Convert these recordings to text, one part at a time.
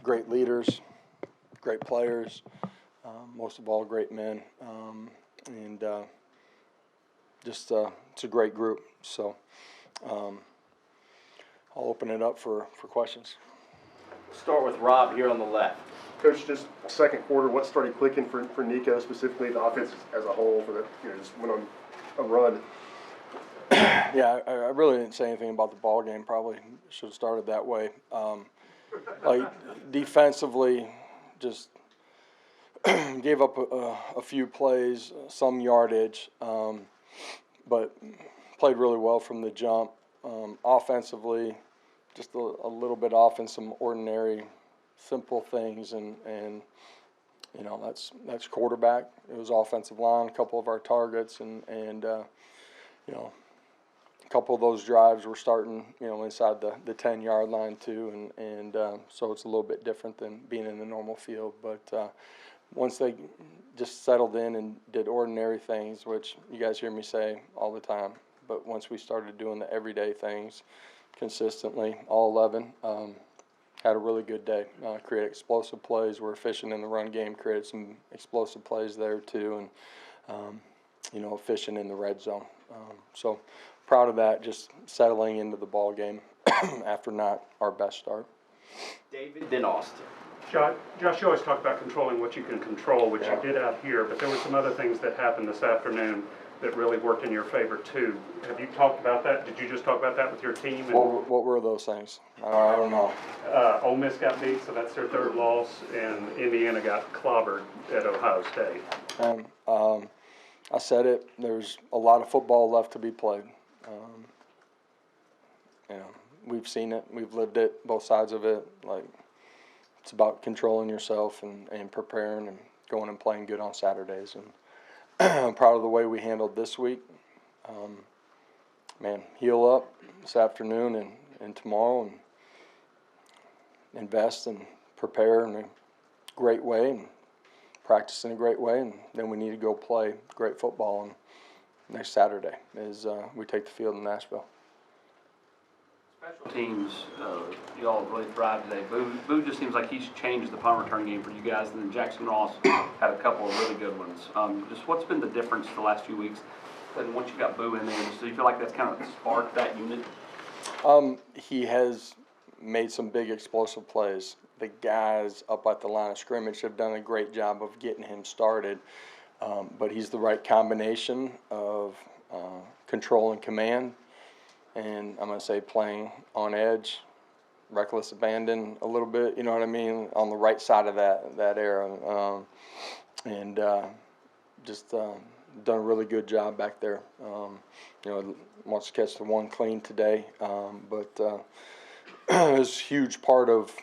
great leaders, great players, most of all great men, and just it's a great group. So I'll open it up for questions. Start with Rob here on the left. Coach, just second quarter, what started clicking for Nico specifically, the offense as a whole, for the just went on a run? Yeah, I really didn't say anything about the ball game. Probably should have started that way. Like defensively, just gave up a few plays, some yardage, but played really well from the jump. Offensively, just a little bit off in some ordinary, simple things, and you know that's quarterback. It was offensive line, a couple of our targets, and you know, a couple of those drives were starting, you know, inside the 10-yard line too, and so it's a little bit different than being in the normal field. But once they just settled in and did ordinary things, which you guys hear me say all the time, but once we started doing the everyday things consistently, all 11, had a really good day. Created explosive plays. We're efficient in the run game. Created some explosive plays there too, and you know, efficient in the red zone. So proud of that. Just settling into the ball game after not our best start. David, then Austin. Josh, you always talk about controlling what you can control, which Yeah. you did out here, but there were some other things that happened this afternoon that really worked in your favor too. Have you talked about that? Did you just talk about that with your team? And, What were those things? I don't know. Ole Miss got beat, so that's their third loss, and Indiana got clobbered at Ohio State. And I said it. There's a lot of football left to be played. You know, we've seen it. We've lived it. Both sides of it. Like, it's about controlling yourself and preparing and going and playing good on Saturdays. And I'm proud of the way we handled this week. Man, heal up this afternoon and tomorrow, and invest and prepare in a great way and practice in a great way, and then we need to go play great football. And next Saturday is we take the field in Nashville. Special teams, y'all really thrived today. Boo just seems like he's changed the punt return game for you guys, and then Jackson Ross had a couple of really good ones. Just what's been the difference the last few weeks? And once you got Boo in there, do you feel like that's kind of sparked that unit? He has made some big explosive plays. The guys up at the line of scrimmage have done a great job of getting him started, but he's the right combination of control and command, and I'm going to say playing on edge, reckless abandon a little bit, you know what I mean, on the right side of that era, and just done a really good job back there. You know, wants to catch the one clean today, but it was a huge part of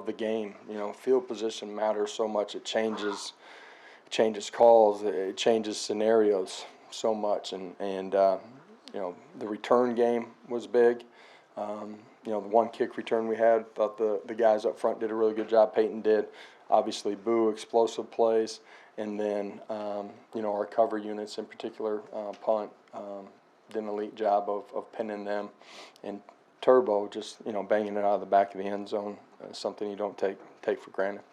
the game. You know, field position matters so much. It changes calls. It changes scenarios so much. And you know, the return game was big. You know, the one kick return we had, thought the guys up front did a really good job. Peyton did. Obviously, Boo, explosive plays. And then, you know, our cover units in particular, punt, did an elite job of pinning them. And Turbo just, you know, banging it out of the back of the end zone, something you don't take for granted.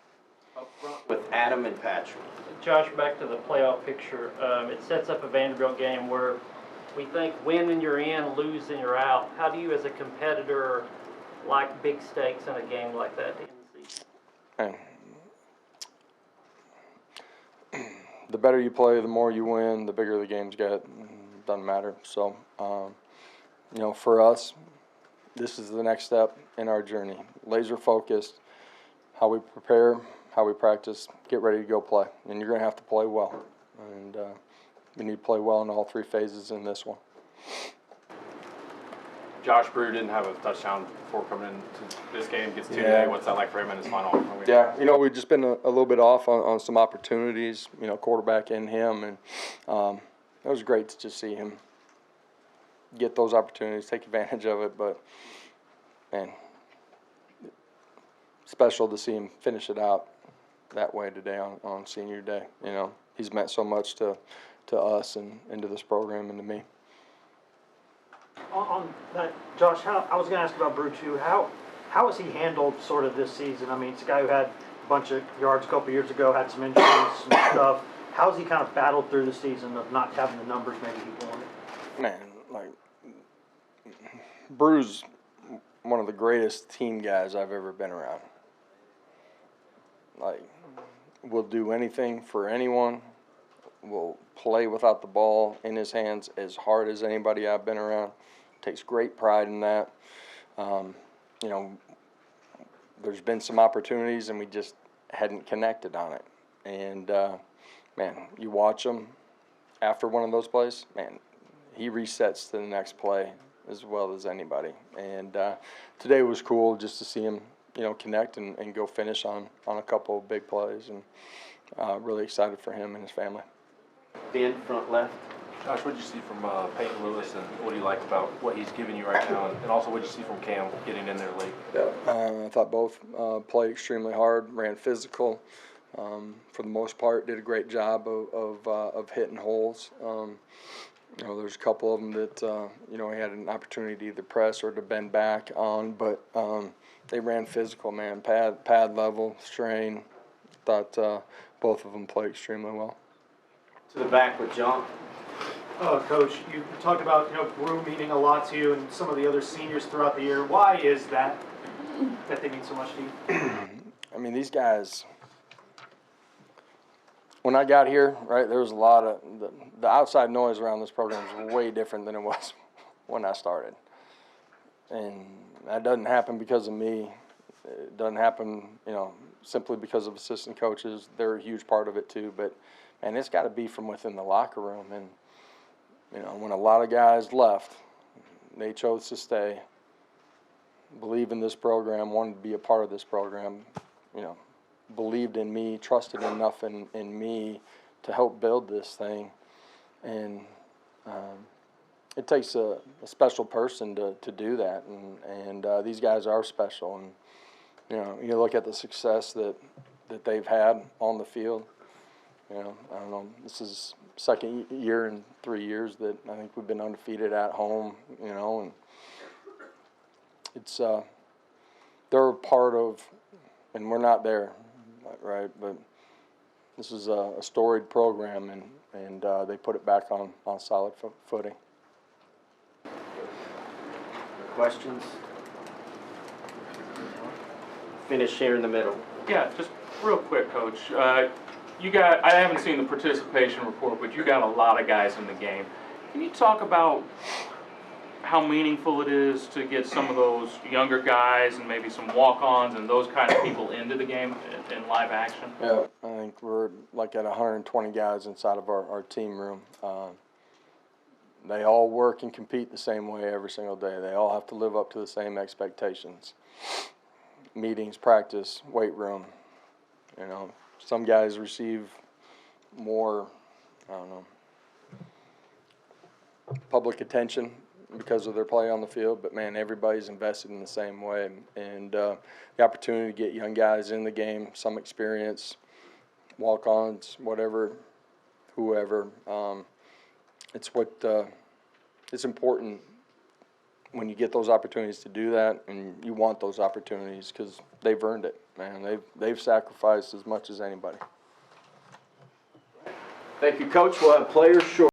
Up front with Adam and Patrick. Josh, back to the playoff picture. It sets up a Vanderbilt game where we think win and you're in, lose and you're out. How do you as a competitor like big stakes in a game like that to end the season? And the better you play, the more you win, the bigger the games get. Doesn't matter. So, you know, for us, this is the next step in our journey. Laser focused, how we prepare, how we practice, get ready to go play. And you're going to have to play well. And we need to play well in all three phases in this one. Josh Brew didn't have a touchdown before coming into this game. Gets two today. What's that like for him in his final? Yeah, you know, we've just been a little bit off on some opportunities, you know, quarterback and him. And it was great to just see him get those opportunities, take advantage of it. But, man, special to see him finish it out that way today on senior day. You know, he's meant so much to us and to this program and to me. On that, Josh, I was going to ask about Brew too. How How has he handled sort of this season? I mean, it's a guy who had a bunch of yards a couple years ago, had some injuries, some stuff. How's he kind of battled through the season of not having the numbers maybe he wanted? Man, like, Brew's one of the greatest team guys I've ever been around. Like, will do anything for anyone, will play without the ball in his hands as hard as anybody I've been around. Takes great pride in that. You know, there's been some opportunities and we just hadn't connected on it. And, man, you watch him after one of those plays, man, he resets to the next play as well as anybody. And today was cool just to see him, you know, connect and go finish on a couple of big plays. And really excited for him and his family. Ben, front left. Josh, what did you see from Peyton Lewis, and what do you like about what he's giving you right now? And also, what did you see from Cam getting in there late? I thought both played extremely hard, ran physical. For the most part, did a great job of hitting holes. You know, there's a couple of them that you know, he had an opportunity to either press or to bend back on, but they ran physical, man, pad level, strain. Thought both of them played extremely well. To the back with John. Coach, you talked about, you know, Brew meaning a lot to you and some of the other seniors throughout the year. Why is that they mean so much to you? I mean, these guys, when I got here, right, there was a lot of, the outside noise around this program is way different than it was when I started. And that doesn't happen because of me. It doesn't happen, you know, simply because of assistant coaches. They're a huge part of it too. But, man, it's got to be from within the locker room. And, you know, when a lot of guys left, they chose to stay, believe in this program, wanted to be a part of this program, you know, believed in me, trusted enough in me to help build this thing. And it takes a special person to do that. And these guys are special. And, you know, you look at the success that they've had on the field. You know, I don't know, this is second year in 3 years that I think we've been undefeated at home, you know, and it's, they're a part of, and we're not there, right, but this is a storied program, and they put it back on solid footing. Questions? Finish here in the middle. Yeah, just real quick, Coach. I haven't seen the participation report, but you got a lot of guys in the game. Can you talk about how meaningful it is to get some of those younger guys and maybe some walk-ons and those kind of people into the game in live action? Yeah, I think we're like at 120 guys inside of our team room. They all work and compete the same way every single day. They all have to live up to the same expectations. Meetings, practice, weight room, you know. Some guys receive more, I don't know, public attention because of their play on the field, but, man, everybody's invested in the same way. And the opportunity to get young guys in the game, some experience, walk-ons, whatever, whoever, it's important when you get those opportunities to do that, and you want those opportunities because they've earned it, man. They've sacrificed as much as anybody. Thank you, Coach. We'll have players